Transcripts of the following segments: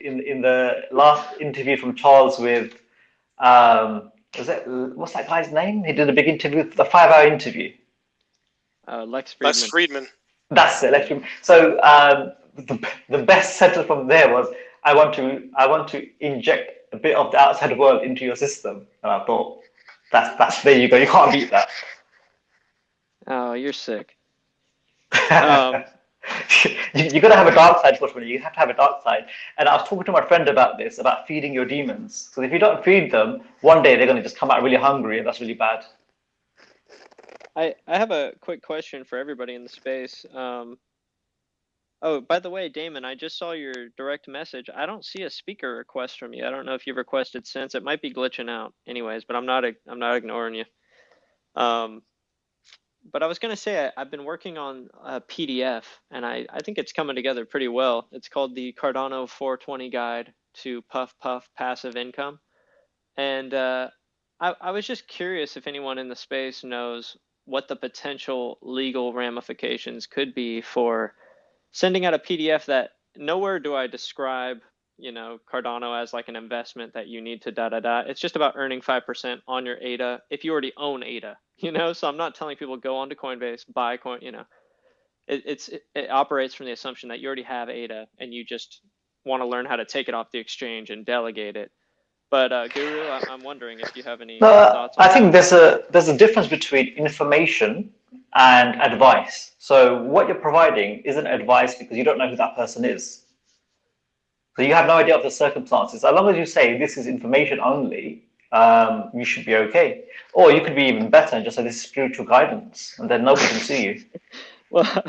in the last interview from Charles with was it what's that guy's name? He did a big interview, the 5 hour interview. Lex Les Friedman. Friedman. That's it. So the best sentence from there was, I want to inject a bit of the outside world into your system." And I thought, that's there you go. You can't beat that. Oh, you're sick. Um, You got to have a dark side, fortunately. You have to have a dark side. And I was talking to my friend about this, about feeding your demons. So if you don't feed them, one day they're going to just come out really hungry, and that's really bad. I have a quick question for everybody in the space. Oh, by the way, Damon, I just saw your direct message. I don't see a speaker request from you. I don't know if you've requested since. It might be glitching out, anyways. But I'm not ignoring you. Um, but I was gonna say I've been working on a PDF, and I think it's coming together pretty well. It's called the Cardano 420 Guide to Puff Puff Passive Income, and I was just curious if anyone in the space knows what the potential legal ramifications could be for sending out a PDF that nowhere do I describe, Cardano as like an investment that you need to da da da. It's just about earning 5% on your ADA if you already own ADA. So I'm not telling people go onto Coinbase, buy coin. It operates from the assumption that you already have ADA and you just want to learn how to take it off the exchange and delegate it. But Guru, I'm wondering if you have any No, thoughts on I think that. there's a difference between information and advice. So what you're providing isn't advice because you don't know who that person is. So you have no idea of the circumstances. As long as you say this is information only, you should be okay. Or you could be even better and just say this is spiritual guidance, and then nobody can sue you. Well,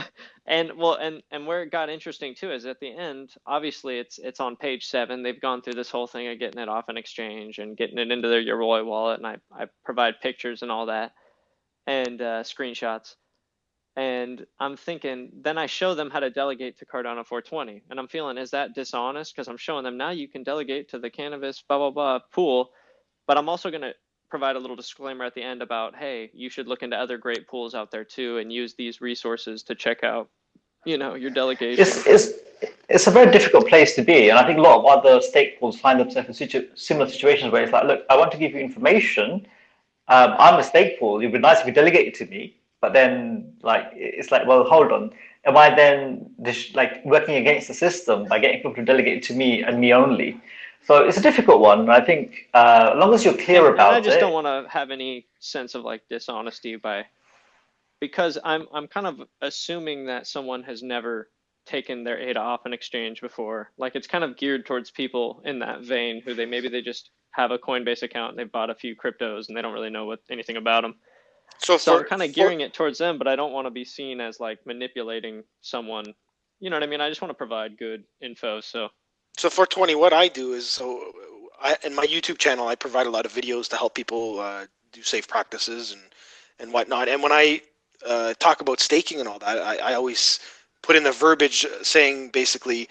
and where it got interesting too is at the end, obviously it's on page 7. They've gone through this whole thing of getting it off an exchange and getting it into their Yoroi wallet, and I provide pictures and all that and screenshots. And I'm thinking, then I show them how to delegate to Cardano 420. And I'm feeling, is that dishonest? Because I'm showing them now you can delegate to the cannabis blah, blah, blah pool. But I'm also going to provide a little disclaimer at the end about, hey, you should look into other great pools out there too and use these resources to check out, your delegation. It's a very difficult place to be, and I think a lot of other stake pools find themselves in similar situations where it's like, look, I want to give you information. I'm a stake pool. It would be nice if you delegate it to me, but then like it's like, well, hold on. Am I then like working against the system by getting people to delegate it to me and me only? So it's a difficult one. I think as long as you're clear And I about just don't it. want to have any sense of like dishonesty because I'm kind of assuming that someone has never taken their ADA off an exchange before. Like it's kind of geared towards people in that vein who maybe they just have a Coinbase account and they've bought a few cryptos and they don't really know anything about them. So So I'm kind of gearing it towards them, but I don't want to be seen as like manipulating someone. You know what I mean? I just want to provide good info. So 420, what I do is, in my YouTube channel, I provide a lot of videos to help people do safe practices and whatnot. And when I talk about staking and all that, I always put in the verbiage saying basically,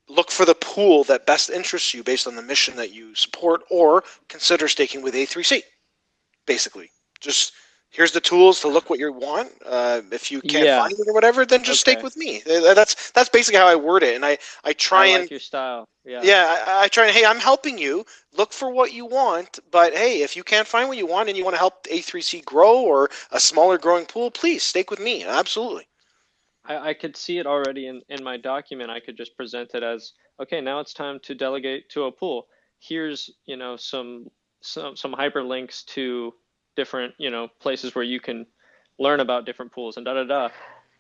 look for the pool that best interests you based on the mission that you support, or consider staking with A3C. Basically, just here's the tools to look what you want. If you can't find it or whatever, then just stake with me. That's basically how I word it, and I try I like your style. I try and, hey, I'm helping you look for what you want, but hey, if you can't find what you want and you want to help A3C grow or a smaller growing pool, please stake with me. Absolutely. I could see it already in my document. I could just present it as, okay, now it's time to delegate to a pool. Here's, some hyperlinks to different, places where you can learn about different pools and da da da.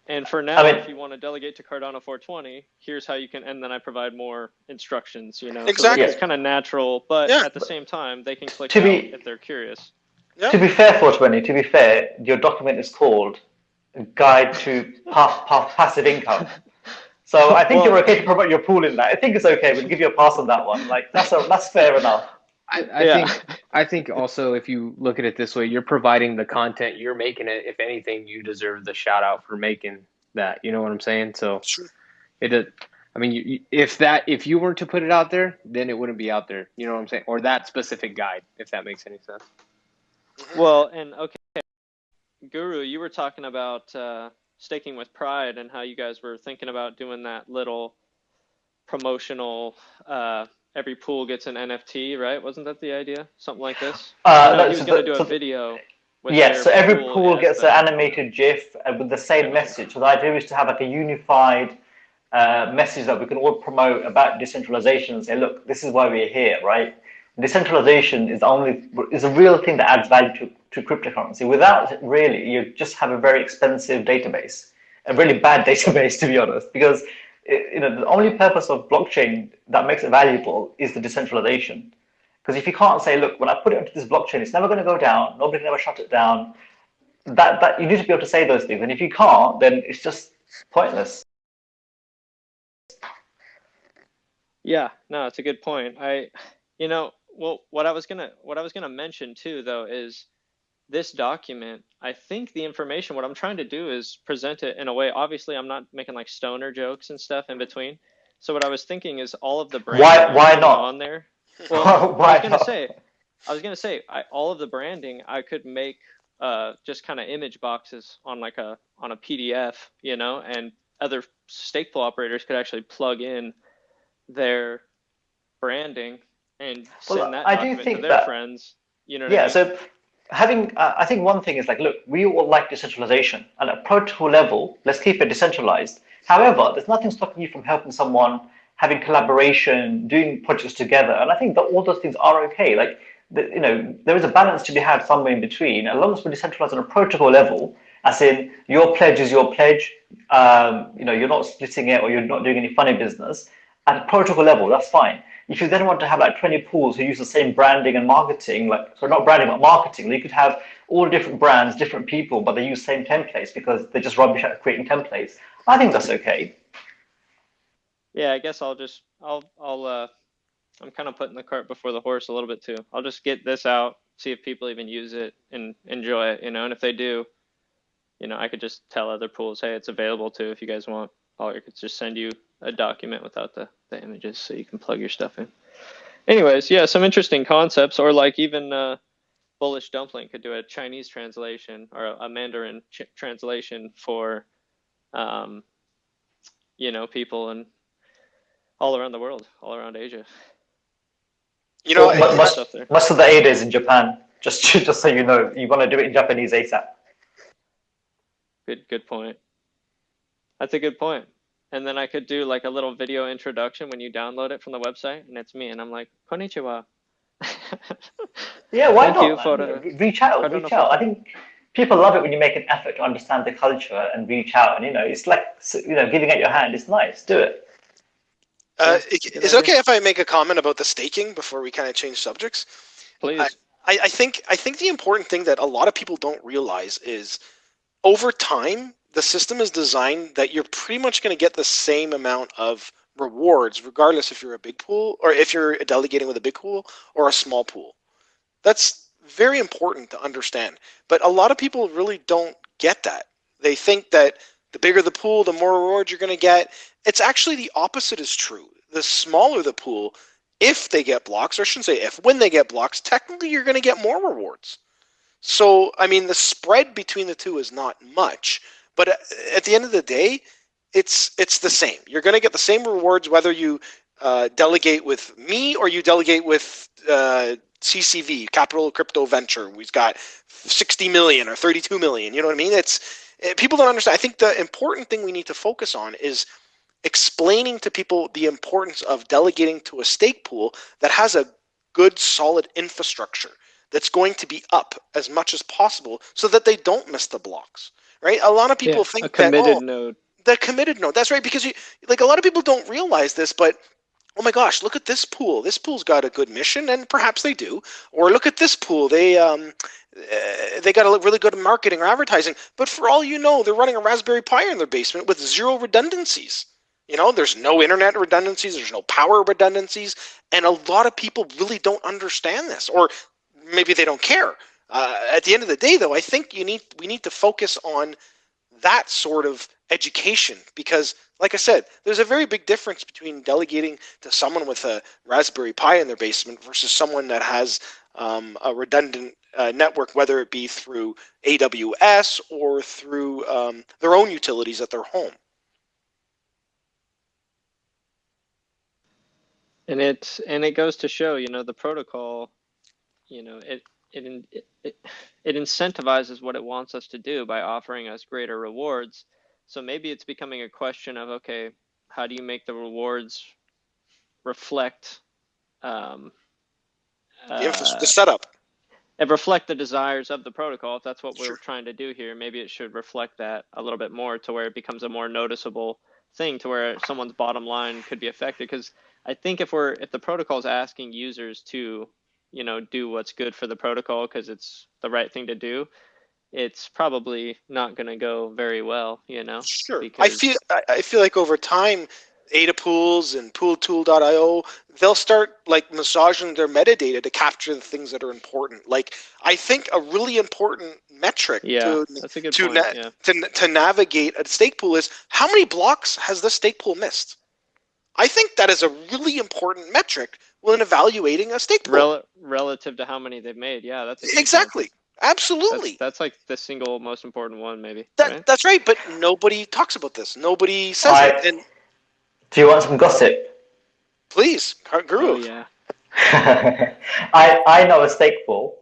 And for now, if you want to delegate to Cardano 420, here's how you can, and then I provide more instructions, Exactly. So it's kind of natural, but at the same time, they can click out if they're curious. To be fair, 420, to be fair, your document is called Guide to Passive Income. So I think you're okay to promote your pool in that. I think it's okay. We'll give you a pass on that one. Like that's fair enough. I think also if you look at it this way, you're providing the content, you're making it. If anything, you deserve the shout out for making that. You know what I'm saying? So I mean, if you weren't to put it out there, then it wouldn't be out there. You know what I'm saying? Or that specific guide, if that makes any sense. Well, and okay, Guru, you were talking about staking with pride and how you guys were thinking about doing that little promotional. Every pool gets an NFT, right? Wasn't that the idea? Something like this. No, he was going to do a video. Yes, so every pool gets an the, animated GIF with the same message. So the idea is to have like a unified message that we can all promote about decentralization and say, look, this is why we're here, right? Decentralization is a real thing that adds value to cryptocurrency. Without it, really, you just have a very expensive database, a really bad database, to be honest, because the only purpose of blockchain that makes it valuable is the decentralization. Because if you can't say, look, when I put it onto this blockchain, it's never going to go down. Nobody can ever shut it down. That you need to be able to say those things. And if you can't, then it's just pointless. Yeah, no, it's a good point. What I was gonna mention too, though, is this document. I think the information. What I'm trying to do is present it in a way. Obviously, I'm not making like stoner jokes and stuff in between. So what I was thinking is all of the branding Why not on there. Well, why I was gonna say, all of the branding I could make just kind of image boxes on on a PDF, and other stake pool operators could actually plug in their branding and send that document to their friends. You know what I mean? So I think one thing is like, look, we all like decentralization, and at protocol level, let's keep it decentralized. However, there's nothing stopping you from helping someone, having collaboration, doing projects together, and I think that all those things are okay. Like, there is a balance to be had somewhere in between, as long as we're decentralized on a protocol level, as in your pledge is your pledge. You're not splitting it or you're not doing any funny business. At a protocol level, that's fine. If you then want to have like 20 pools who use the same branding and marketing, not branding, but marketing, you could have all different brands, different people, but they use same templates because they're just rubbish at creating templates. I think that's okay. Yeah, I guess I'm kind of putting the cart before the horse a little bit too. I'll just get this out, see if people even use it and enjoy it, and if they do, I could just tell other pools, hey, it's available too if you guys want. Or I could just send you a document without the images so you can plug your stuff in. Anyways, yeah, some interesting concepts, or like even Bullish Dumpling could do a Chinese translation or a Mandarin translation for, people and all around the world, all around Asia. Most of the ADA is in Japan. Just so you know, you want to do it in Japanese ASAP. Good point. That's a good point. And then I could do like a little video introduction when you download it from the website, and it's me, and I'm like, "Konnichiwa." Yeah, why not? Reach out. I think people love it when you make an effort to understand the culture and reach out. And it's like giving out your hand. It's nice. Do it. Is it okay if I make a comment about the staking before we kind of change subjects? Please. I think the important thing that a lot of people don't realize is over time, the system is designed that you're pretty much going to get the same amount of rewards, regardless if you're a big pool or if you're delegating with a big pool or a small pool. That's very important to understand. But a lot of people really don't get that. They think that the bigger the pool, the more rewards you're going to get. It's actually the opposite is true. The smaller the pool, if they get blocks, or I shouldn't say if, when they get blocks, technically you're going to get more rewards. So, I mean, the spread between the two is not much. But at the end of the day, it's the same. You're going to get the same rewards whether you delegate with me or you delegate with CCV, Capital Crypto Venture. We've got 60 million or 32 million. You know what I mean? People don't understand. I think the important thing we need to focus on is explaining to people the importance of delegating to a stake pool that has a good, solid infrastructure that's going to be up as much as possible so that they don't miss the blocks. Right? A lot of people think a committed node. The committed node. That's right, because a lot of people don't realize this, but oh my gosh, look at this pool. This pool's got a good mission, and perhaps they do. Or look at this pool. They got a really good marketing or advertising, but for all you know, they're running a Raspberry Pi in their basement with zero redundancies. There's no internet redundancies, there's no power redundancies, and a lot of people really don't understand this, or maybe they don't care. At the end of the day, though, I think we need to focus on that sort of education because, like I said, there's a very big difference between delegating to someone with a Raspberry Pi in their basement versus someone that has a redundant network, whether it be through AWS or through their own utilities at their home. And it goes to show, the protocol, it incentivizes what it wants us to do by offering us greater rewards. So maybe it's becoming a question of, okay, how do you make the rewards reflect the setup? And reflect the desires of the protocol. If that's what we're trying to do here, maybe it should reflect that a little bit more to where it becomes a more noticeable thing to where someone's bottom line could be affected. Because I think if the protocol is asking users to, do what's good for the protocol because it's the right thing to do, it's probably not going to go very well, Sure. Because I feel like over time, ADA pools and pooltool.io, they'll start like massaging their metadata to capture the things that are important. Like I think a really important metric that's a good point. to navigate a stake pool is how many blocks has this stake pool missed. I think that is a really important metric when evaluating a stake pool. Relative to how many they've made. Yeah, that's exactly. One. Absolutely. That's like the single most important one, maybe. That's right, but nobody talks about this. Nobody says it. And do you want some gossip? Please, Guru. Oh yeah. I know a stake pool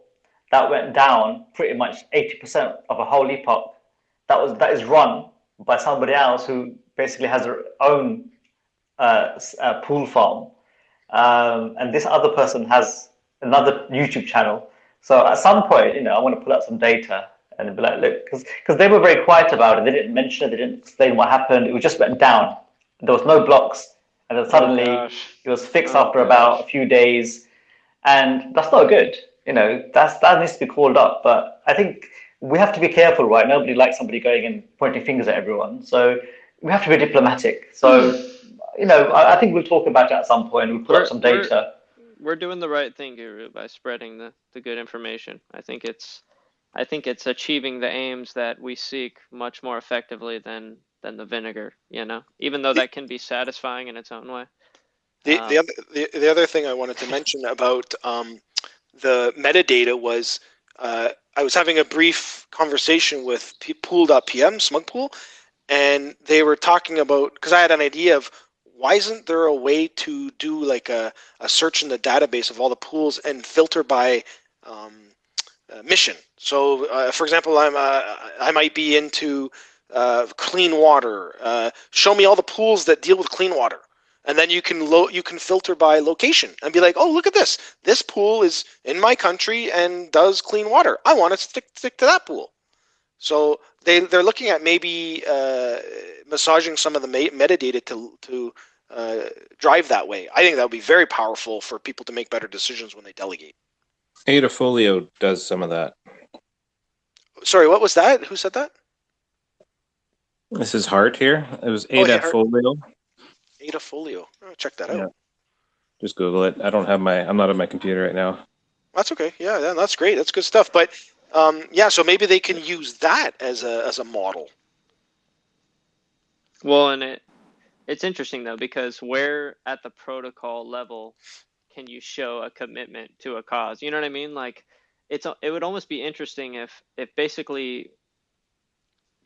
that went down pretty much 80% of a whole epoch. That is run by somebody else who basically has their own pool farm, and this other person has another YouTube channel. So at some point, I want to pull out some data and be like, look, because they were very quiet about it. They didn't mention it. They didn't explain what happened. It just went down. There was no blocks, and then suddenly it was fixed after about a few days, and that's not good. That needs to be called up. But I think we have to be careful, right? Nobody likes somebody going and pointing fingers at everyone. So we have to be diplomatic. So. I think we'll talk about it at some point. We'll put up some data. We're doing the right thing, Guru, by spreading the good information. I think it's achieving the aims that we seek much more effectively than the vinegar, even though that can be satisfying in its own way. The other thing I wanted to mention about the metadata was I was having a brief conversation with pool.pm, Smugpool, and they were talking about, because I had an idea of, why isn't there a way to do like a search in the database of all the pools and filter by mission? So, for example, I might be into clean water. Show me all the pools that deal with clean water, and then you can filter by location and be like, oh, look at this. This pool is in my country and does clean water. I want to stick to that pool. So they're looking at maybe massaging some of the metadata to drive that way. I think that would be very powerful for people to make better decisions when they delegate. Adafolio does some of that. Sorry, what was that? Who said that? This is Hart here. It was Adafolio. Adafolio. Oh, check that out. Just Google it. I'm not on my computer right now. That's okay. Yeah, that's great. That's good stuff. But so maybe they can use that as a model. Well, and it's interesting though, because where at the protocol level can you show a commitment to a cause? You know what I mean? Like it would almost be interesting if basically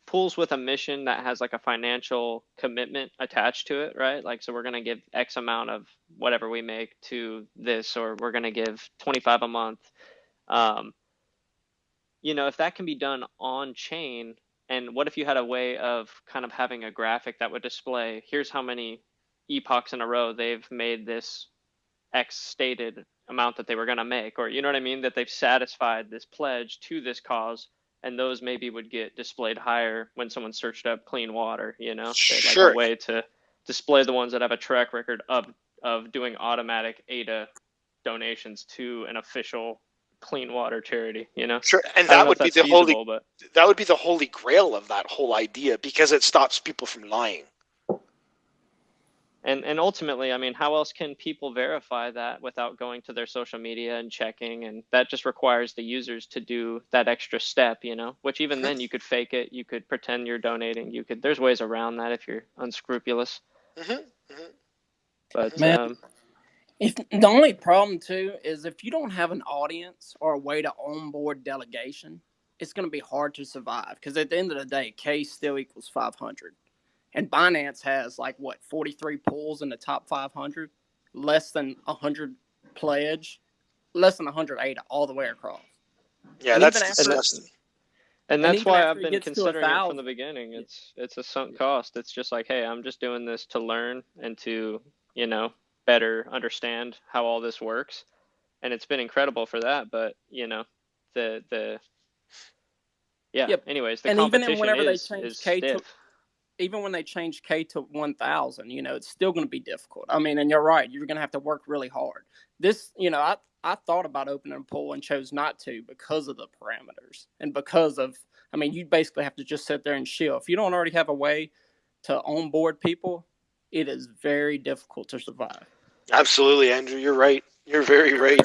pools with a mission that has like a financial commitment attached to it, right? Like, so we're going to give X amount of whatever we make to this, or we're going to give 25 a month. If that can be done on chain, and what if you had a way of kind of having a graphic that would display, here's how many epochs in a row they've made this X stated amount that they were going to make, or you know what I mean, that they've satisfied this pledge to this cause, and those maybe would get displayed higher when someone searched up clean water, Sure. Like a way to display the ones that have a track record of doing automatic ADA donations to an official clean water charity, Sure, and that would be that would be the holy grail of that whole idea, because it stops people from lying. And ultimately, I mean, how else can people verify that without going to their social media and checking? And that just requires the users to do that extra step, which even then you could fake it. You could pretend you're donating. There's ways around that if you're unscrupulous. But if the only problem too is if you don't have an audience or a way to onboard delegation, it's going to be hard to survive, because at the end of the day, K still equals 500. And Binance has 43 pools in the top 500. less than 100 pledge, less than 108 all the way across. Yeah, and that's even after, disgusting. And that's even why after I've it been gets to considering it 1,000, from the beginning. It's a sunk cost. It's just like, hey, I'm just doing this to learn and to, better understand how all this works. And it's been incredible for that. But, Yep. anyways, the And even competition whenever they is change K to, stiff. even when they change K to 1,000, it's still going to be difficult. I mean, and you're right, you're going to have to work really hard. This, I thought about opening a pool and chose not to because of the parameters and because of, I mean, you basically have to just sit there and chill. If you don't already have a way to onboard people, it is very difficult to survive. Absolutely, Andrew. You're right. You're very right.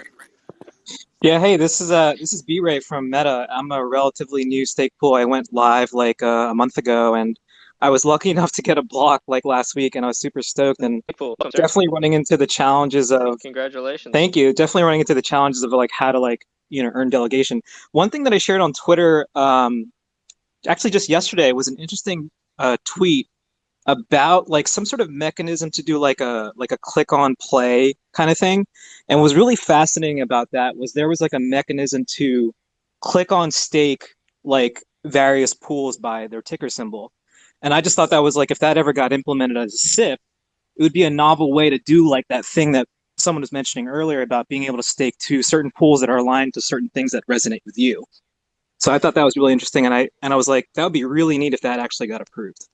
Yeah, hey, this is B-Ray from Meta. I'm a relatively new stake pool. I went live like a month ago, and I was lucky enough to get a block like last week, and I was super stoked. And Cool. definitely running into the challenges of. Congratulations. Thank you. Definitely running into the challenges of like how to like earn delegation. One thing that I shared on Twitter, actually just yesterday, was an interesting tweet about like some sort of mechanism to do like a click on play kind of thing. And what was really fascinating about that was there was like a mechanism to click on stake like various pools by their ticker symbol. And I just thought that was like if that ever got implemented as a SIP, it would be a novel way to do like that thing that someone was mentioning earlier about being able to stake to certain pools that are aligned to certain things that resonate with you. So I thought that was really interesting, and I was like, that would be really neat if that actually got approved.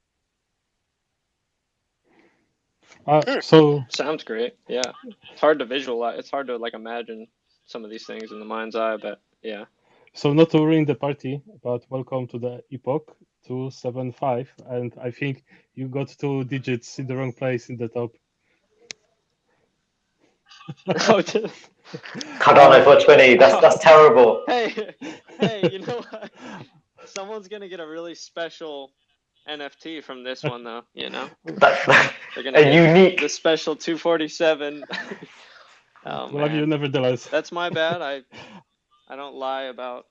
So sounds great. Yeah, it's hard to visualize. It's hard to like imagine some of these things in the mind's eye, but yeah. So not to ruin the party, but welcome to the Epoch 275, and I think you got 2 digits in the wrong place in the top. Cardano for 20. That's terrible. Hey, you know what? Someone's gonna get a really special NFT from this one, though. They're gonna get unique, the special 247. Oh well, man, you nevertheless. That's my bad. I don't lie about.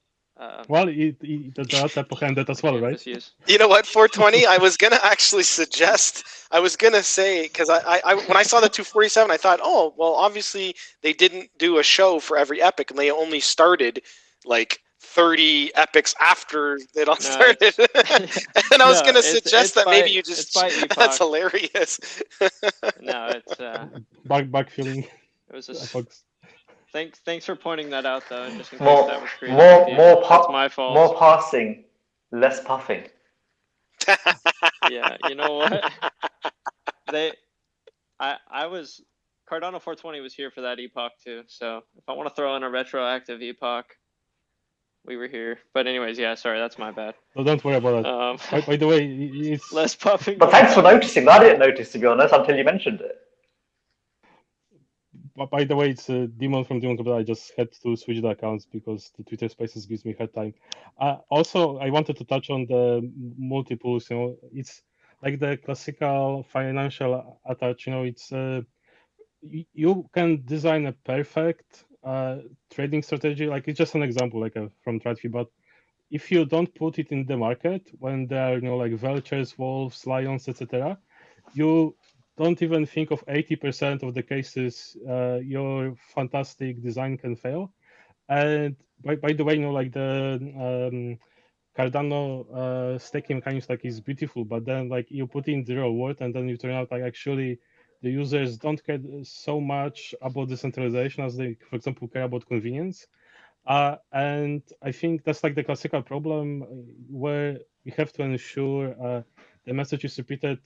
Well, that's Epochs End as well, right? You know what, 420? I was gonna actually suggest. I was gonna say because I when I saw the 247, I thought, oh well, obviously they didn't do a show for every epic, and they only started like 30 epics after it all started. And I was gonna suggest that maybe you just. That's hilarious. No, it's backfilling. It was just. Thanks for pointing that out, though, just in case that was created. That's my fault. More passing, less puffing. Yeah, you know what? I was Cardano 420 was here for that epoch too. So if I want to throw in a retroactive epoch, we were here. But anyways, yeah, sorry, that's my bad. No, don't worry about that. By the way, it's less puffing. But thanks for noticing. I didn't notice, to be honest, until you mentioned it. By the way, it's a Demon from Demon Capital. I just had to switch the accounts because the Twitter Spaces gives me hard time. Also, I wanted to touch on the multiples. It's like the classical financial attach. It's you can design a perfect trading strategy. Like it's just an example, like from TradFi, but if you don't put it in the market when there are like vultures, wolves, lions, etc., you don't even think of 80% of the cases your fantastic design can fail. And by the way, like the Cardano staking mechanics like is beautiful, but then like you put in the reward and then you turn out like actually the users don't care so much about decentralization as they, for example, care about convenience. And I think that's like the classical problem where we have to ensure the message is repeated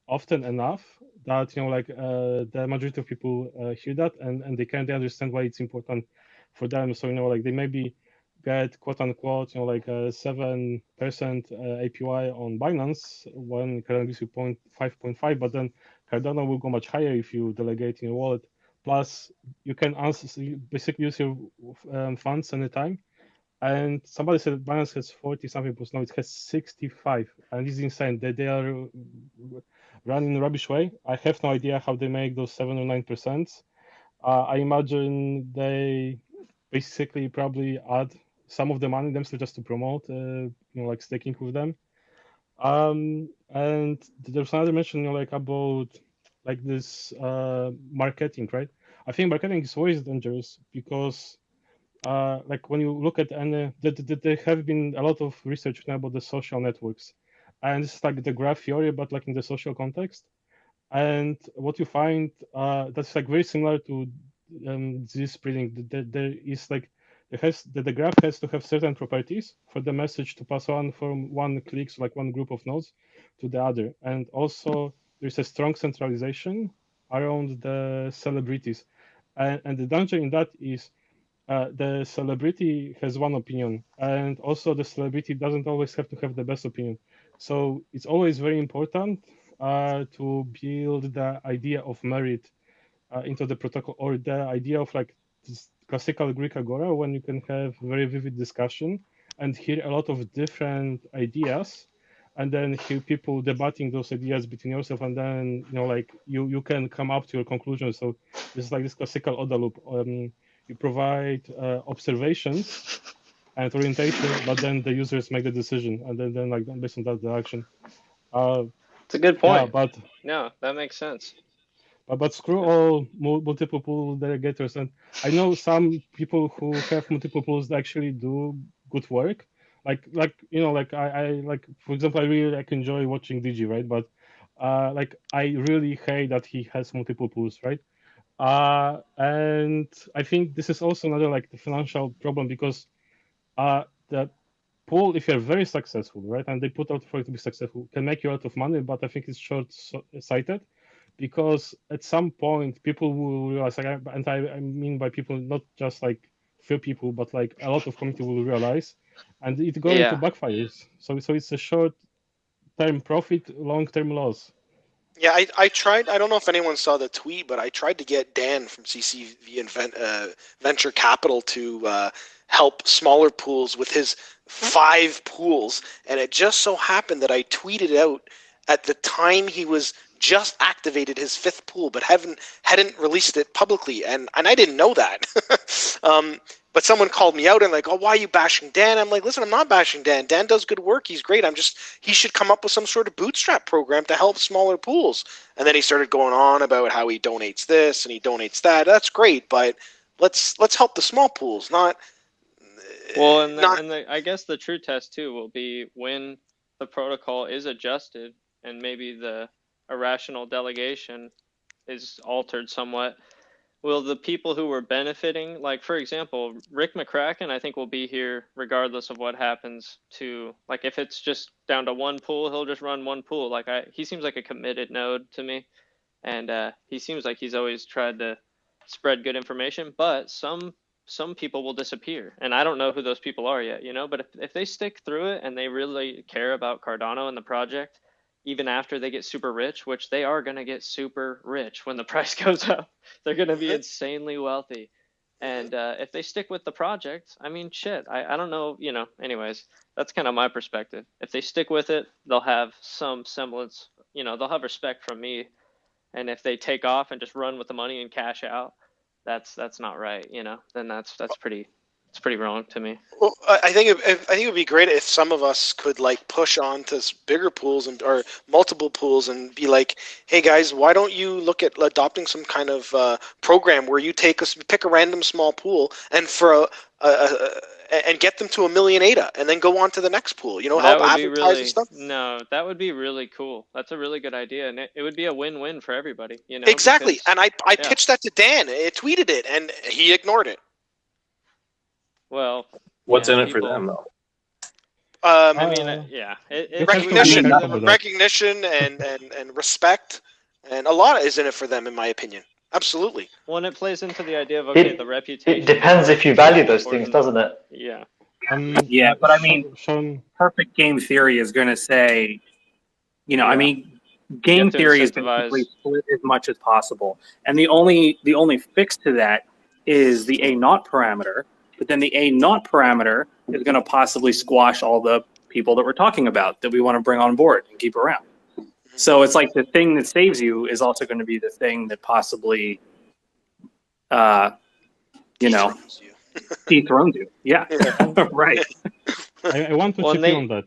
often enough that the majority of people hear that and they kind of understand why it's important for them. So like they maybe get quote unquote like a 7% APY on Binance when Cardano gives you 5.5, but then Cardano will go much higher if you delegate in your wallet. Plus, you can basically use your funds anytime. And somebody said Binance has 40 something percent. No, it has 65, and it's insane. They are running in a rubbish way. I have no idea how they make those 7 or 9%. I imagine they basically probably add some of the money themselves just to promote, like staking with them. And there's another mention, like about like this marketing, right? I think marketing is always dangerous because like when you look at and there have been a lot of research now about the social networks, and this is like the graph theory, but like in the social context. And what you find that's like very similar to this spreading. There is like the graph has to have certain properties for the message to pass on from one click, so like one group of nodes, to the other. And also there's a strong centralization around the celebrities. And the danger in that is the celebrity has one opinion, and also the celebrity doesn't always have to have the best opinion. So it's always very important to build the idea of merit into the protocol, or the idea of like this classical Greek agora, when you can have very vivid discussion and hear a lot of different ideas, and then hear people debating those ideas between yourself, and then like you can come up to your conclusion. So it's like this classical ODA loop. You provide observations and orientation, but then the users make the decision, and then like based on that the action. It's a good Yeah, point. but No, that makes sense. but screw all multiple pool delegators. And I know some people who have multiple pools that actually do good work. Like like I like, for example, I really like enjoy watching DG, right? But like I really hate that he has multiple pools, right? And I think this is also another like the financial problem, because the pool, if you're very successful, right, and they put out for it to be successful, can make you a lot of money, but I think it's short-sighted, because at some point people will realize, like, and I mean by people, not just like few people, but like a lot of community will realize, and it's going to backfires. So it's a short-term profit, long-term loss. Yeah, I tried. I don't know if anyone saw the tweet, but I tried to get Dan from CCV and Venture Capital to help smaller pools with his 5 pools, and it just so happened that I tweeted out at the time he was just activated his 5th pool, but hadn't released it publicly, and I didn't know that. But someone called me out and like, oh, why are you bashing Dan? I'm like, listen, I'm not bashing Dan. Dan does good work. He's great. He should come up with some sort of bootstrap program to help smaller pools. And then he started going on about how he donates this and he donates that. That's great, but let's help the small pools, not. Well, and I guess the true test too will be when the protocol is adjusted and maybe the irrational delegation is altered somewhat. Will the people who were benefiting, like, for example, Rick McCracken, I think will be here regardless of what happens to, like, if it's just down to one pool, he'll just run one pool. Like, he seems like a committed node to me. And he seems like he's always tried to spread good information, but some people will disappear. And I don't know who those people are yet, but if they stick through it and they really care about Cardano and the project, even after they get super rich, which they are going to get super rich when the price goes up. They're going to be insanely wealthy. And if they stick with the project, I mean, shit, I don't know, anyways, that's kind of my perspective. If they stick with it, they'll have some semblance, they'll have respect from me. And if they take off and just run with the money and cash out, that's not right, then that's pretty wrong to me. Well, I think it would be great if some of us could like push on to bigger pools or multiple pools and be like, hey guys, why don't you look at adopting some kind of program where you pick a random small pool and and get them to 1 million ADA and then go on to the next pool, help advertise and stuff. No, that would be really cool. That's a really good idea, and it would be a win-win for everybody, Exactly. Because, and I pitched that to Dan. It tweeted it and he ignored it. Well, what's in it for them though? I mean, recognition and respect, and a lot is in it for them, in my opinion. Absolutely. Well, it plays into the idea of the reputation. It depends if you value those things, doesn't it? Yeah. Yeah, but I mean, perfect game theory is going to say, I mean, game theory is basically split as much as possible, and the only fix to that is the A naught parameter. But then the A naught parameter is going to possibly squash all the people that we're talking about that we want to bring on board and keep around. So it's like the thing that saves you is also going to be the thing that possibly, dethrones you. Yeah, right. I want to chip in on that.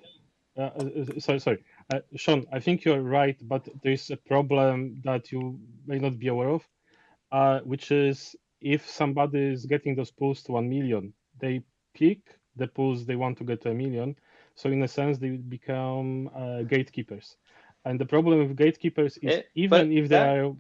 Sorry. Sean, I think you're right, but there's a problem that you may not be aware of, which is if somebody is getting those pools to 1 million, they pick the pools they want to get to 1 million. So in a sense, they become gatekeepers. And the problem with gatekeepers is even if they are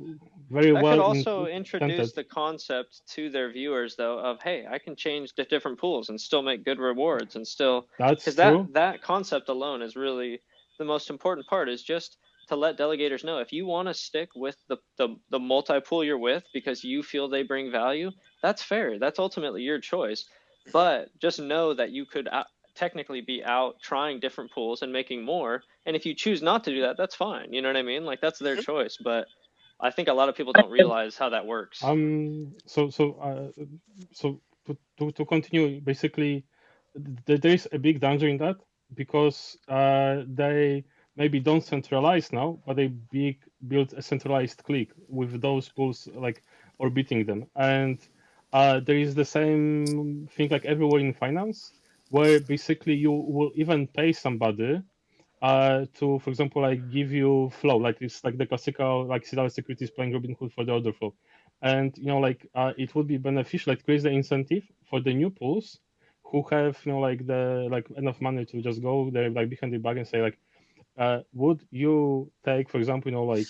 very that well could also intended, introduce the concept to their viewers, though, of hey, I can change the different pools and still make good rewards and still. That's true. That concept alone is really the most important part. Is just to let delegators know if you want to stick with the multi-pool you're with because you feel they bring value, that's fair. That's ultimately your choice. But just know that you could technically be out trying different pools and making more. And if you choose not to do that, that's fine. You know what I mean? Like that's their choice. But I think a lot of people don't realize how that works. So to continue, basically, there is a big danger in that because they maybe don't centralize now, but they build a centralized clique with those pools like orbiting them, and there is the same thing like everywhere in finance, where basically you will even pay somebody to, for example, like give you flow, like it's like the classical like Citadel Securities playing Robinhood for the order flow, and like it would be beneficial, like create the incentive for the new pools who have like the like enough money to just go there like behind the back and say like, would you take, for example, like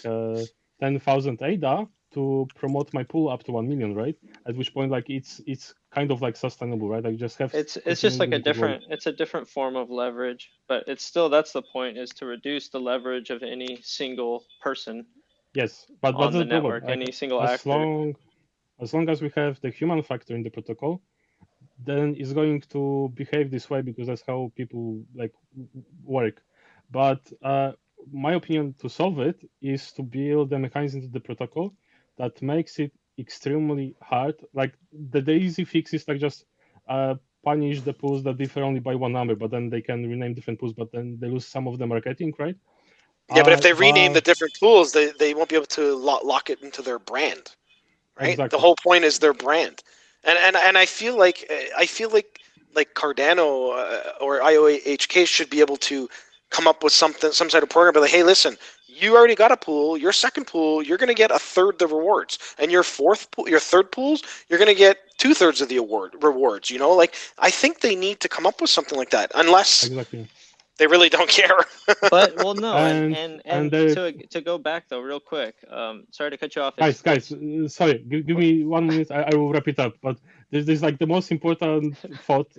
10,000 ADA to promote my pool up to 1 million, right? At which point, like it's kind of like sustainable, right? Like just have it's just like a different form of leverage, but it's still that's the point, is to reduce the leverage of any single person. Yes, but on the network, like, any single actor. As long as we have the human factor in the protocol, then it's going to behave this way because that's how people like work. But my opinion to solve it is to build a mechanism to the protocol that makes it extremely hard. Like the easy fix is like just punish the pools that differ only by one number, but then they can rename different pools, but then they lose some of the marketing, right? Yeah, but if they rename the different pools, they won't be able to lock it into their brand, right? Exactly. The whole point is their brand, and I feel like Cardano or IOHK should be able to come up with some sort of program, but like, hey, listen, you already got a pool. Your second pool, you're going to get a third the rewards, and your third pools, you're going to get 2/3 of the rewards. Like I think they need to come up with something like that, unless they really don't care. But no, and to go back though, real quick. Sorry to cut you off. Guys, sorry. Give me 1 minute. I will wrap it up. But there's like the most important thought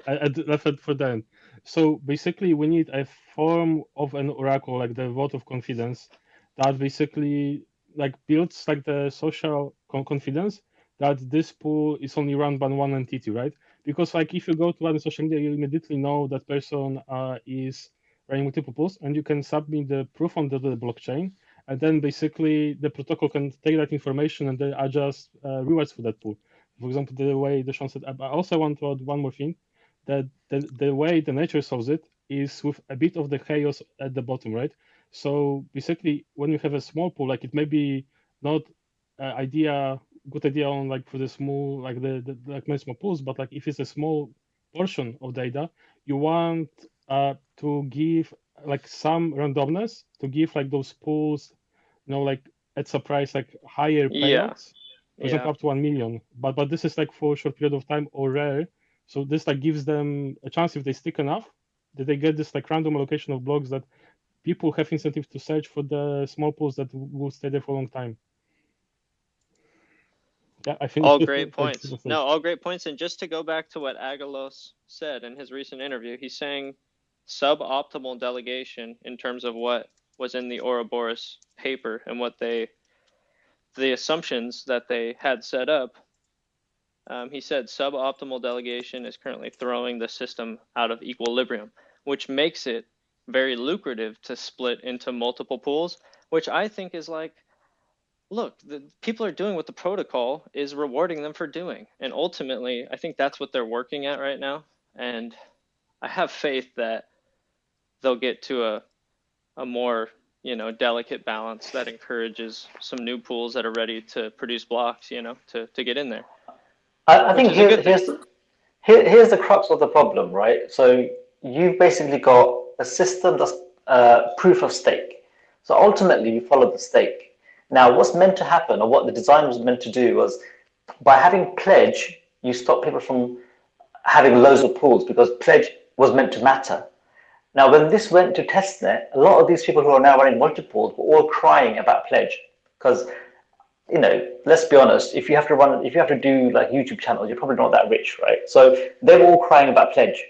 left for the end. So basically, we need a form of an oracle, like the vote of confidence, that basically like builds like the social confidence that this pool is only run by one entity, right? Because like if you go to other social media, you immediately know that person is running multiple pools, and you can submit the proof on the blockchain, and then basically the protocol can take that information and then adjust rewards for that pool. For example, the way Deshaun said. I also want to add one more thing, that the way the nature solves it is with a bit of the chaos at the bottom, right? So basically, when you have a small pool, like it may be not good idea on like for the small, like the like many small pools, but like if it's a small portion of data, you want to give like some randomness to give like those pools, like at surprise, like higher payouts. For example, up to 1 million. But this is like for a short period of time or rare. So this like gives them a chance, if they stick enough, that they get this like random allocation of blocks that people have incentive to search for the small pools that will stay there for a long time. Yeah, I think all great points. No, all great points. And just to go back to what Agalos said in his recent interview, he's saying suboptimal delegation in terms of what was in the Ouroboros paper and what the assumptions that they had set up. He said suboptimal delegation is currently throwing the system out of equilibrium, which makes it very lucrative to split into multiple pools, which I think is like, look, the people are doing what the protocol is rewarding them for doing. And ultimately, I think that's what they're working at right now. And I have faith that they'll get to a more, delicate balance that encourages some new pools that are ready to produce blocks, to get in there. I think here's the crux of the problem, right? So you've basically got a system that's proof of stake. So ultimately, you follow the stake. Now, what's meant to happen, or what the design was meant to do, was by having pledge, you stop people from having loads of pools because pledge was meant to matter. Now, when this went to testnet, a lot of these people who are now running multi-pools were all crying about pledge because, you know, let's be honest, if you have to do like YouTube channels, you're probably not that rich, right? So they were all crying about pledge.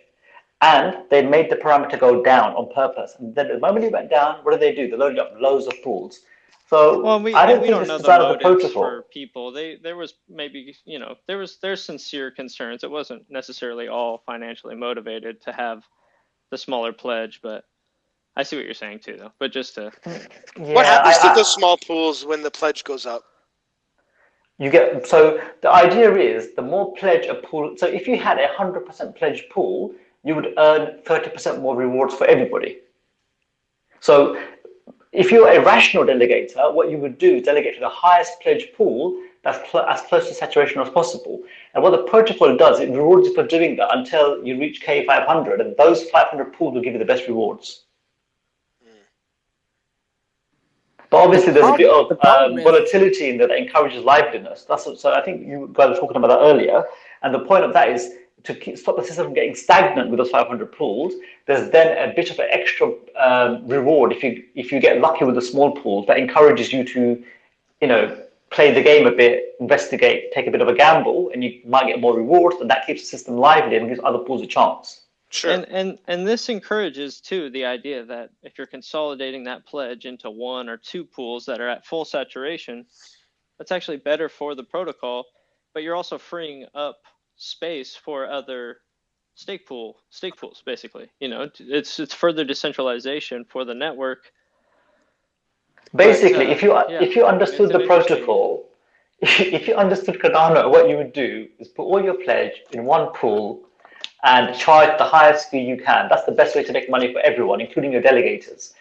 And they made the parameter go down on purpose. And then the moment it went down, what did they do? They loaded up loads of pools. So I don't think this design of the protocol for people. There was maybe, you know, there's sincere concerns. It wasn't necessarily all financially motivated to have the smaller pledge, but I see what you're saying too, though. But just to what happens to those small pools when the pledge goes up? You get, so the idea is the more pledge a pool. So if you had 100% pledge pool, you would earn 30% more rewards for everybody. So if you're a rational delegator, what you would do is delegate to the highest pledge pool that's as close to saturation as possible. And what the protocol does, it rewards you for doing that until you reach K500, and those 500 pools will give you the best rewards. But obviously, there's a bit of volatility in there that encourages liveliness. So I think you guys were talking about that earlier. And the point of that is to stop the system from getting stagnant with those 500 pools. There's then a bit of an extra reward if you get lucky with the small pools that encourages you to, you know, play the game a bit, investigate, take a bit of a gamble, and you might get more rewards. And that keeps the system lively and gives other pools a chance. Sure. And this encourages too the idea that if you're consolidating that pledge into 1 or 2 pools that are at full saturation, that's actually better for the protocol, but you're also freeing up space for other stake pools basically. You know, it's further decentralization for the network. Basically, if you understood the protocol, if you understood Cardano, what you would do is put all your pledge in one pool and charge the highest fee you can. That's the best way to make money for everyone, including your delegators.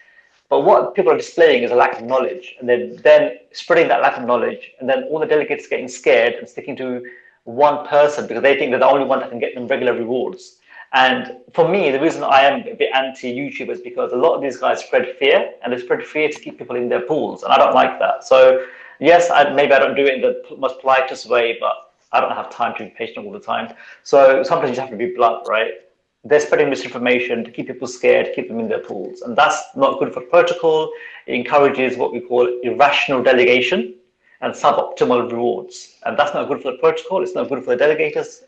But what people are displaying is a lack of knowledge, and then spreading that lack of knowledge, and then all the delegates getting scared and sticking to one person because they think they're the only one that can get them regular rewards. And for me, the reason I am a bit anti-YouTube is because a lot of these guys spread fear, and they spread fear to keep people in their pools, and I don't like that. So yes, maybe I don't do it in the most politest way, but I don't have time to be patient all the time. So sometimes you just have to be blunt, right? They're spreading misinformation to keep people scared, to keep them in their pools. And that's not good for the protocol. It encourages what we call irrational delegation and suboptimal rewards. And that's not good for the protocol. It's not good for the delegators.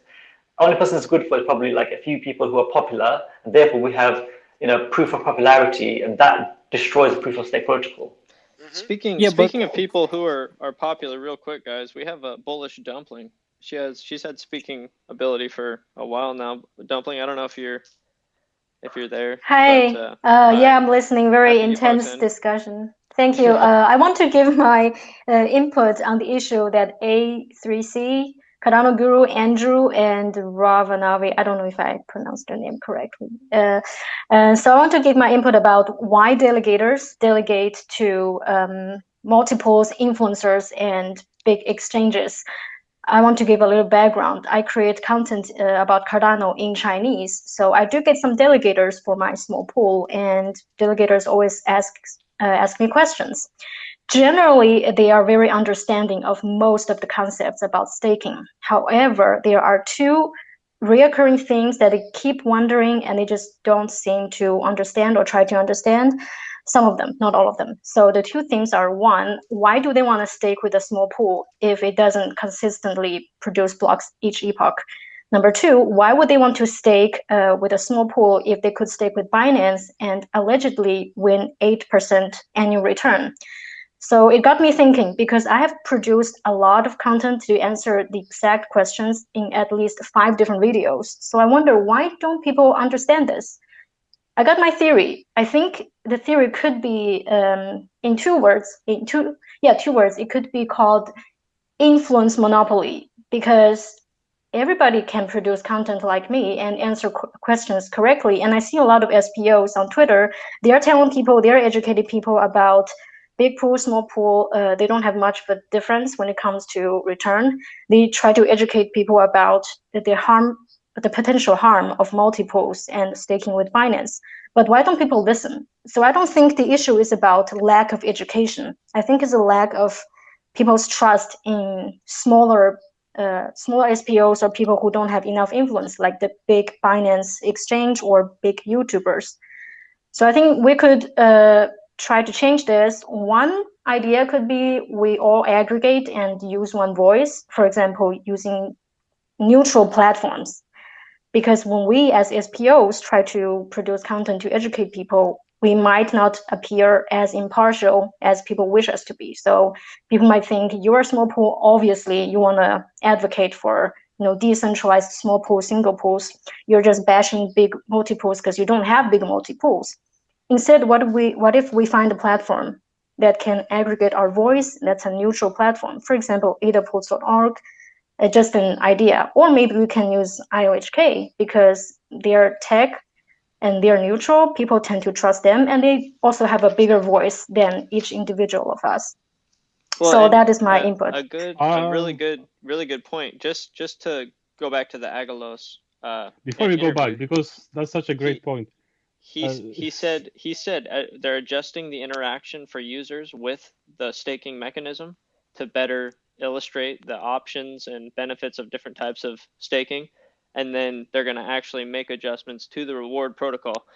Only person it's good for is probably like a few people who are popular. And therefore we have, you know, proof of popularity, and that destroys the proof of stake protocol. Speaking of people who are popular, real quick, guys, we have a bullish dumpling. She's had speaking ability for a while now. Dumpling, I don't know if you're there. Hi. But, yeah, I'm listening. Very intense discussion. Thank you. I want to give my input on the issue that A3C, Cardano Guru, Andrew, and Ravanavi, I don't know if I pronounced their name correctly. So I want to give my input about why delegators delegate to multiples, influencers, and big exchanges. I want to give a little background. I create content about Cardano in Chinese, so I do get some delegators for my small pool, and delegators always ask me questions. Generally, they are very understanding of most of the concepts about staking. However, there are 2 reoccurring things that they keep wondering, and they just don't seem to understand or try to understand. Some of them, not all of them. So the 2 things are, 1, why do they want to stake with a small pool if it doesn't consistently produce blocks each epoch? Number 2, why would they want to stake with a small pool if they could stake with Binance and allegedly win 8% annual return? So it got me thinking, because I have produced a lot of content to answer the exact questions in at least 5 different videos. So I wonder, why don't people understand this? I got my theory. I think the theory could be in 2 words. 2 words. It could be called influence monopoly, because everybody can produce content like me and answer questions correctly. And I see a lot of SPOs on Twitter. They're telling people, they're educated people about big pool, small pool. They don't have much of a difference when it comes to return. They try to educate people about the the potential harm of multi-pools and staking with Binance. But why don't people listen? So I don't think the issue is about lack of education. I think it's a lack of people's trust in smaller SPOs or people who don't have enough influence, like the big Binance exchange or big YouTubers. So I think we could try to change this. One idea could be we all aggregate and use one voice, for example, using neutral platforms. Because when we as SPOs try to produce content to educate people, we might not appear as impartial as people wish us to be. So people might think you're a small pool, obviously you want to advocate for decentralized small pools, single pools. You're just bashing big multi-pools because you don't have big multi-pools. Instead, what if we find a platform that can aggregate our voice, that's a neutral platform? For example, adapools.org, just an idea. Or maybe we can use IOHK because they're tech and they're neutral. People tend to trust them, and they also have a bigger voice than each individual of us. Well, so that is my input. A really good point. Just to go back to the Agalos. Before we go back, because that's such a great point. He said they're adjusting the interaction for users with the staking mechanism to better illustrate the options and benefits of different types of staking, and then they're going to actually make adjustments to the reward protocol.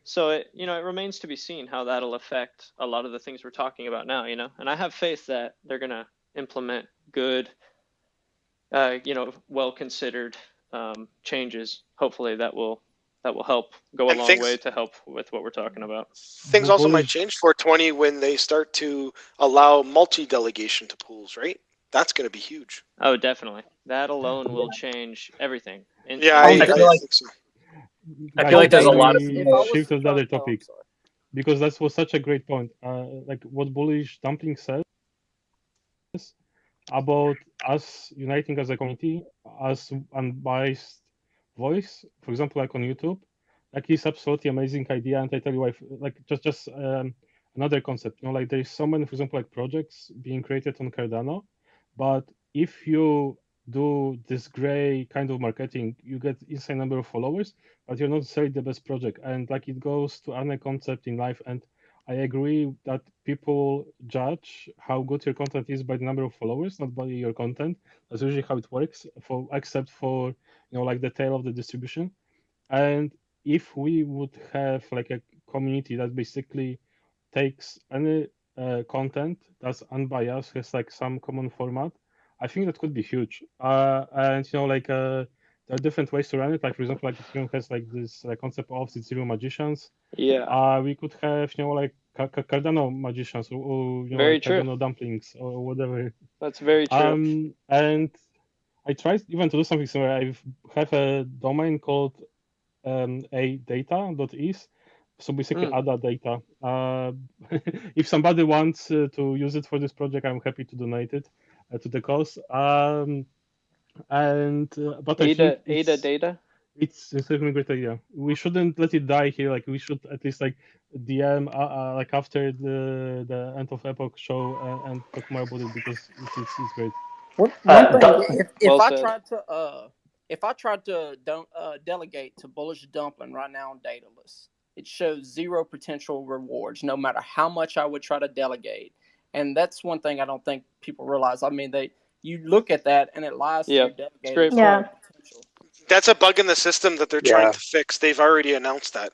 So it remains to be seen how that'll affect a lot of the things we're talking about now, and I have faith that they're going to implement good, well-considered changes. Hopefully that will help go a long way to help with what we're talking about. Things also might change for 20 when they start to allow multi-delegation to pools, right? That's going to be huge. Oh, definitely. That alone will change everything. Yeah, I think so. I feel like there's a lot of shift to another topic, because that was such a great point. Like what Bullish Dumpling says about us uniting as a community, as unbiased voice, for example, like on YouTube, like it's absolutely amazing idea. And I tell you why, like just another concept, like there is so many, for example, like projects being created on Cardano, but if you do this gray kind of marketing, you get insane number of followers, but you're not necessarily the best project. And like it goes to any concept in life. And I agree that people judge how good your content is by the number of followers, not by your content. That's usually how it works, except for like the tail of the distribution. And if we would have like a community that basically takes any content that's unbiased, has like some common format, I think that could be huge. And there are different ways to run it. Like for example, like Ethereum has like this concept of Ethereum magicians. Yeah. We could have like Cardano magicians or very true. Cardano dumplings or whatever. That's very true. And I tried even to do something similar. I have a domain called adata.is. So basically, ADA data. If somebody wants to use it for this project, I'm happy to donate it to the cause. But ADA data. It's a great idea. We shouldn't let it die here. Like we should at least like DM like after the end of Epoch show and talk more about it because it's great. One thing, if I tried to delegate to Bullish Dumpling right now on Dataless, it shows 0 potential rewards, no matter how much I would try to delegate. And that's one thing I don't think people realize. I mean, you look at that and it lies to your delegated potential. That's a bug in the system that they're trying to fix. They've already announced that.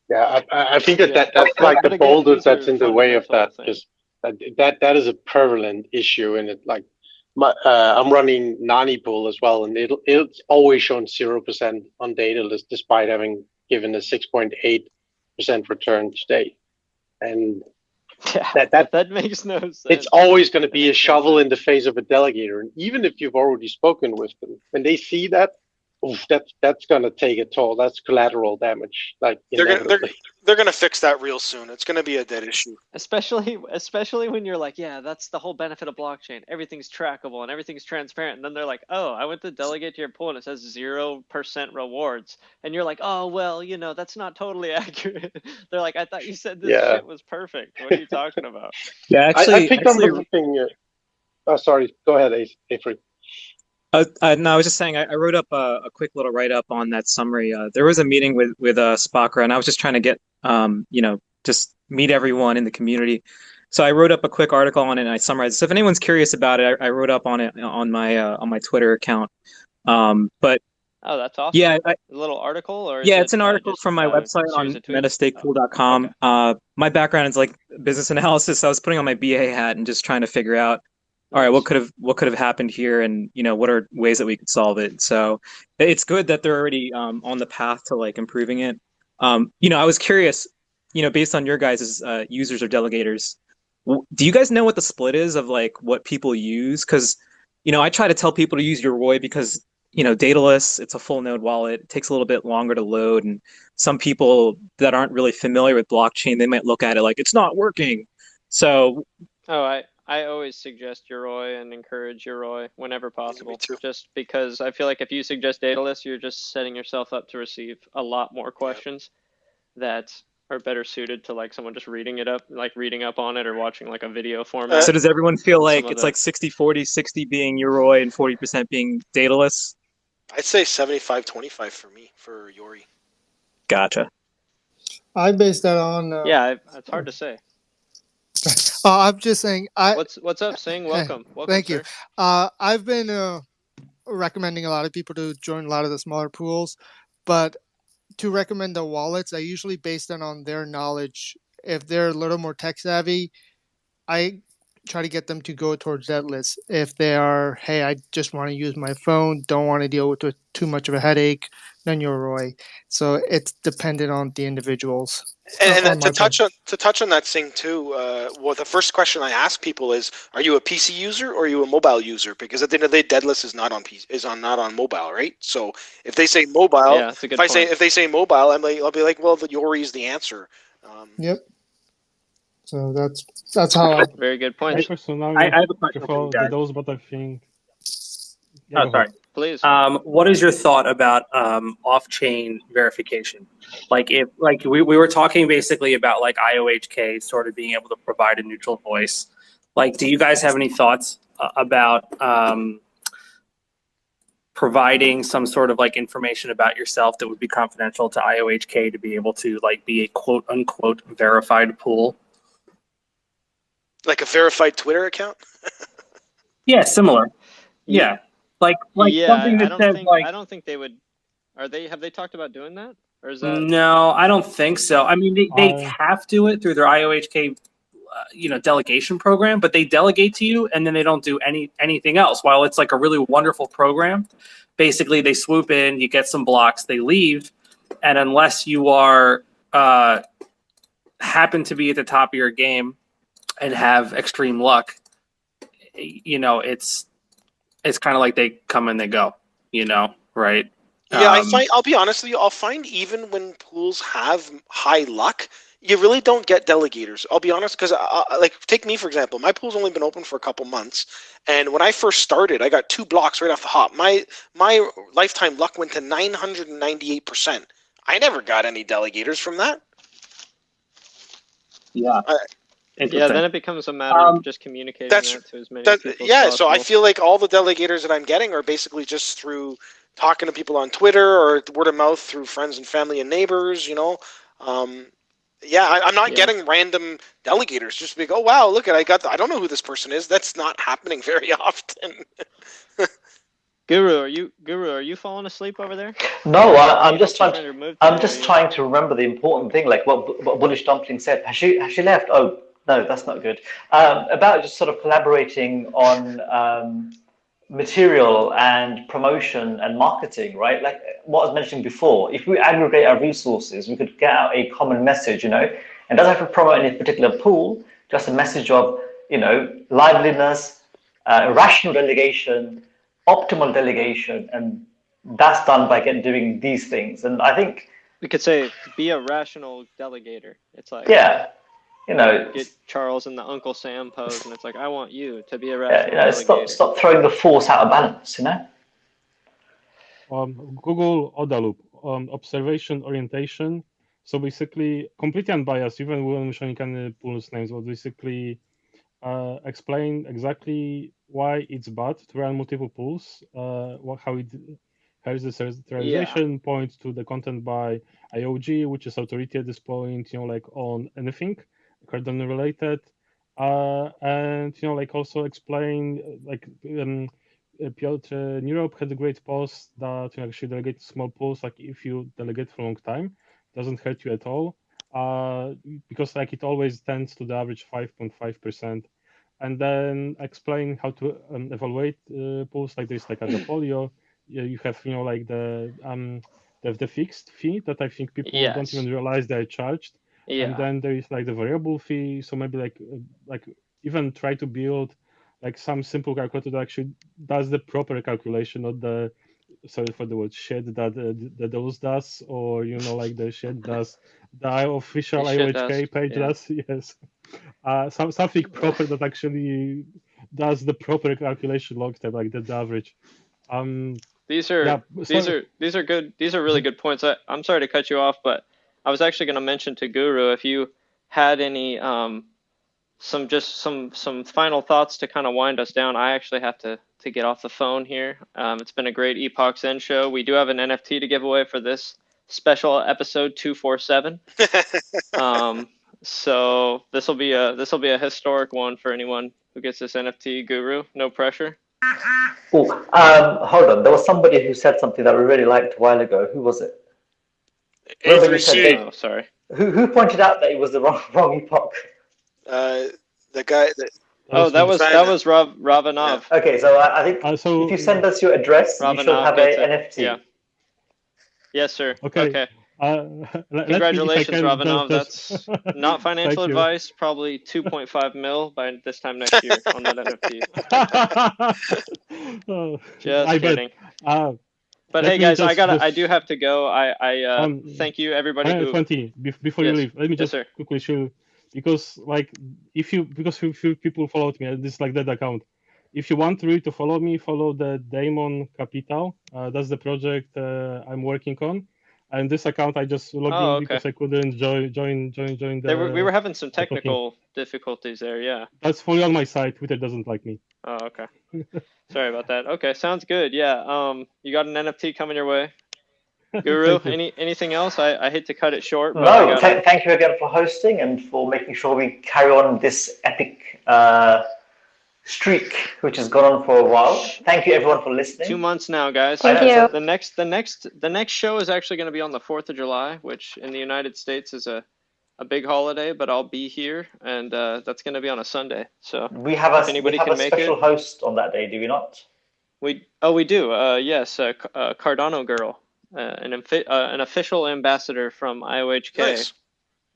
Yeah, I think that's like the boulder that's in the way of that. Because that is a prevalent issue, and it like I'm running Nani pool as well, and it's always shown 0% on Dataless despite having given a 6.8% return today, and that makes no sense. It's always going to be a shovel in the face of a delegator, and even if you've already spoken with them, when they see that, that's going to take a toll. That's collateral damage. Like they're going to fix that real soon. It's going to be a dead issue. Especially when you're like, yeah, that's the whole benefit of blockchain. Everything's trackable and everything's transparent. And then they're like, oh, I went to delegate to your pool and it says 0% rewards. And you're like, oh, well, that's not totally accurate. They're like, I thought you said this shit was perfect. What are you talking about? Yeah, actually, I picked on the thing. Oh, sorry. Go ahead, Avery. No, I was just saying I wrote up a quick little write up on that summary. There was a meeting with Spakra, and I was just trying to get just meet everyone in the community. So I wrote up a quick article on it, and I summarized. So if anyone's curious about it, I wrote up on it on my Twitter account. But oh, that's awesome. yeah, a little article, or yeah, it's an article from my website on metastakepool.com. Okay. My background is like business analysis. So I was putting on my BA hat and just trying to figure out, all right, what could have happened here, and what are ways that we could solve it. So it's good that they're already on the path to like improving it. I was curious, based on your guys' users or delegators, do you guys know what the split is of like what people use? Because I try to tell people to use Yoroi because dataless, it's a full node wallet. It takes a little bit longer to load, and some people that aren't really familiar with blockchain, they might look at it like it's not working. So, I always suggest Yoroi and encourage Yoroi whenever possible. Just because I feel like if you suggest dataless, you're just setting yourself up to receive a lot more questions that are better suited to like someone just reading up on it or watching like a video format. So does everyone feel like it's like 60-40, 60 being Yoroi and 40% being dataless? I'd say 75-25 for me, for Yori. Gotcha. I based that on... yeah, it's hard to say. I'm just saying... What's up, Singh? Welcome. Welcome, thank sir. you. I've been recommending a lot of people to join a lot of the smaller pools, but to recommend the wallets, I usually base that on their knowledge. If they're a little more tech savvy, I try to get them to go towards that list. If they are, hey, I just want to use my phone, don't want to deal with too much of a headache, then Yoroi. So it's dependent on the individuals. And to touch on that thing too, well, the first question I ask people is, are you a PC user or are you a mobile user? Because at the end of the day, Deadless is not on PC, not on mobile, right? So if they say mobile, yeah, that's a good point. if they say mobile, I'll be like, well, the Yori is the answer. Yep. So that's how. Very good point. I personally I have a question for you guys. those, but I think. Yeah, sorry. Please. What is your thought about off-chain verification? Like we were talking basically about like IOHK sort of being able to provide a neutral voice. Like, do you guys have any thoughts about providing some sort of like information about yourself that would be confidential to IOHK to be able to like be a quote unquote verified pool? Like a verified Twitter account? Yeah, similar. Yeah. Like something that says like, I don't think they would. Have they talked about doing that, or is that? No, I don't think so. I mean, they have to do it through their IOHK, delegation program, but they delegate to you and then they don't do anything else. While it's like a really wonderful program, basically they swoop in, you get some blocks, they leave, and unless you are happen to be at the top of your game and have extreme luck, it's kind of like they come and they go, right? Yeah, I'll be honest with you, I'll find even when pools have high luck, you really don't get delegators. I'll be honest, because like take me for example, my pool's only been open for a couple months, and when I first started, I got 2 blocks right off the hop. My lifetime luck went to 998%. I never got any delegators from that. Yeah. Yeah, then it becomes a matter of just communicating that to as many people as possible. So I feel like all the delegators that I'm getting are basically just through talking to people on Twitter or word of mouth through friends and family and neighbors, I'm not getting random delegators just be like, oh wow, look at I don't know who this person is. That's not happening very often. Guru, are you falling asleep over there? No, I'm just trying to remember the important thing, like what Bullish Dumpling said. Has she left? Oh no, that's not good. About just sort of collaborating on material and promotion and marketing, right? Like what I was mentioning before, if we aggregate our resources, we could get out a common message, and it doesn't have to promote any particular pool, just a message of, liveliness, rational delegation, optimal delegation, and that's done by doing these things. And I think we could say be a rational delegator. It's like get Charles in the Uncle Sam pose, and it's like, I want you to be a rational delegator. Stop throwing the force out of balance, Google ODA loop, observation orientation. So basically, completely unbiased, even when mentioning any pools names, but basically explain exactly why it's bad to run multiple pools, how is the centralization, point to the content by IOG, which is authority at this point, like on anything Cardano related, and like also explain Piotr Nirop had a great post that actually delegate small pools, like if you delegate for a long time, doesn't hurt you at all, because like it always tends to the average 5.5%. And then explain how to evaluate pools. Like there's like a folio. You have like the fixed fee that I think people don't even realize they're charged. And then there is like the variable fee. So maybe like even try to build like some simple calculator that actually does the proper calculation, not the, sorry for the word, shit that the DOS does, or like the shit does the official IOHK page does. Yes. Something proper that actually does the proper calculation log time, like the average. These are good. These are really good points. I'm sorry to cut you off, but I was actually going to mention to Guru if you had any some final thoughts to kind of wind us down. I actually have to get off the phone here. It's been a great Epochs End show. We do have an NFT to give away for this special episode 247. So this will be a historic one for anyone who gets this NFT. Guru, no pressure. Oh, hold on. There was somebody who said something that we really liked a while ago. Who was it? A3C. Oh, sorry. Who pointed out that it was the wrong epoch? The guy that. Oh, that was Ravanov. Yeah. Okay, so I think if you send us your address, you should have an NFT. Yeah. Yes, sir. Okay. Congratulations, Ravanov. That's not financial advice. Probably 2.5 mil by this time next year on that NFT. Just kidding. But hey, guys, I do have to go. I thank you, everybody. 20. Before you leave, let me just quickly show, because like if few people followed me, this is like that account. If you want really to follow me, follow the Daemon Capital. That's the project I'm working on. And this account I just logged in because I couldn't join the. We were having some technical difficulties there. Yeah. That's fully on my side. Twitter doesn't like me. Oh, okay. Sorry about that. Okay, sounds good. Yeah. You got an NFT coming your way. Guru, anything else? I hate to cut it short. But no, thank you again for hosting and for making sure we carry on this epic streak, which has gone on for a while. Thank you everyone for listening. 2 months now, guys. Thank you. The next show is actually going to be on the 4th of July, which in the United States is a big holiday, but I'll be here, and that's going to be on a Sunday. So we have a special host on that day, do we not? We do. Yes, Cardano Girl, an official ambassador from IOHK, nice.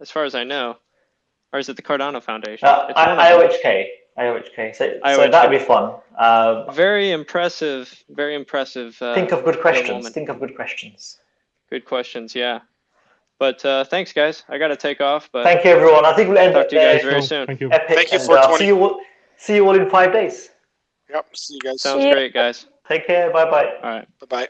As far as I know, or is it the Cardano Foundation? IOHK. So that'd be fun. Very impressive. Very impressive. Think of good questions. Good questions. Yeah. But thanks, guys. I got to take off. But thank you, everyone. I think we'll end talk to you guys very soon. Thank you. Epic, thank you for 20. See you all in 5 days. Yep. See you guys. Sounds great, guys. Take care. Bye-bye. All right. Bye-bye.